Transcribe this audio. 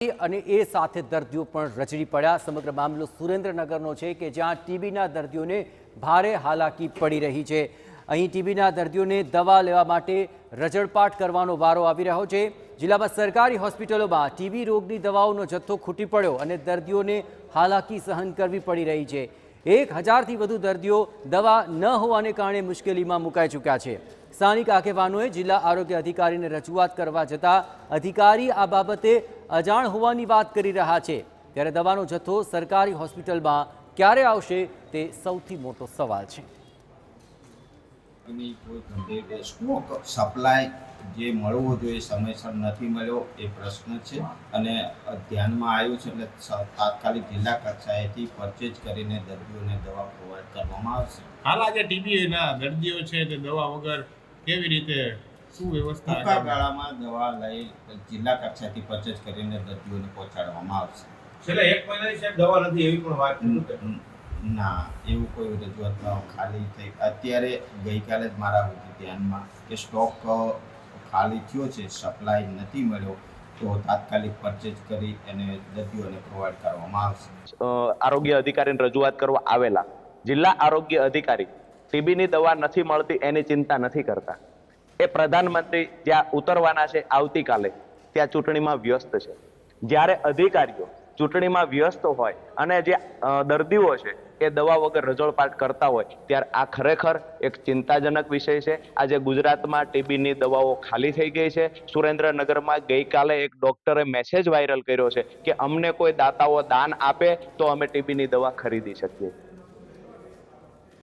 અને એ સાથે દર્દીઓ પણ રજડી પડ્યા। સમગ્ર મામલો સુરેન્દ્રનગરનો છે કે જ્યાં ટીબીના દર્દીઓને ભારે હાલાકી પડી રહી છે। અહીં ટીબીના દર્દીઓને દવા લેવા માટે રજળપાટ કરવાનો વારો આવી રહ્યો છે। જિલ્લામાં સરકારી હોસ્પિટલોમાં ટીબી રોગની દવાઓનો જથ્થો ખૂટી પડ્યો અને દર્દીઓને હાલાકી સહન કરવી પડી રહી છે। 1000થી વધુ દર્દીઓ દવા ન હોવાને કારણે મુશ્કેલીમાં મુકાઈ ચૂક્યા છે। સ્થાનિક આગેવાનોએ જિલ્લા આરોગ્ય અધિકારીને રજૂઆત કરવા જતાં અધિકારી આ બાબતે અજાણ હોવાની વાત કરી રહ્યા છે। ત્યારે દવાનો જથ્થો સરકારી હોસ્પિટલમાં ક્યારે આવશે તે સૌથી મોટો સવાલ છે। સ્ટોક સપ્લાય જે મળવો જોઈએ સમયસર નથી મળ્યો એ પ્રશ્ન છે અને ધ્યાનમાં આવ્યું છે એટલે તાત્કાલિક જિલ્લા કક્ષાએથી પરચેજ કરીને દર્દીઓને દવા પ્રોવાઈડ કરવામાં આવશે। હાલ આજે ટીબીના દર્દીઓ છે તે દવા વગર કેવી રીતે શું વ્યવસ્થા ટૂંકા ગાળામાં દવા લઈ જિલ્લા કક્ષાએથી પરચેજ કરીને દર્દીઓને પહોંચાડવામાં આવશે। છેલ્લા 1 મહિનાથી સાહેબ દવા નથી એવી પણ વાત ના એવું કોઈ રજૂઆત ખાલી થઈ અત્યારે ગઈકાલે જ મારા ધ્યાનમાં કે સ્ટોક ખાલી થયો છે સપ્લાય નથી મળ્યો તો તાત્કાલિક પરચેજ કરી અને દર્દીઓને પ્રોવાઈડ કરવામાં આવશે। આરોગ્ય અધિકારીને રજૂઆત કરવા આવેલા જિલ્લા આરોગ્ય અધિકારી ટીબીની દવા નથી મળતી એની ચિંતા નથી કરતા। એ પ્રધાનમંત્રી જ્યાં ઉતરવાના છે આવતીકાલે ત્યાં ચૂંટણીમાં વ્યસ્ત છે। જ્યારે અધિકારીઓ ચૂંટણીમાં વ્યસ્ત હોય અને જે દર્દીઓ છે એ દવા વગર રજળપાટ કરતા હોય ત્યારે આ ખરેખર એક ચિંતાજનક વિષય છે। આજે ગુજરાતમાં ટીબીની દવાઓ ખાલી થઈ ગઈ છે। સુરેન્દ્રનગરમાં ગઈકાલે એક ડોક્ટરે મેસેજ વાયરલ કર્યો છે કે અમને કોઈ દાતાઓ દાન આપે તો અમે ટીબીની દવા ખરીદી શકીએ।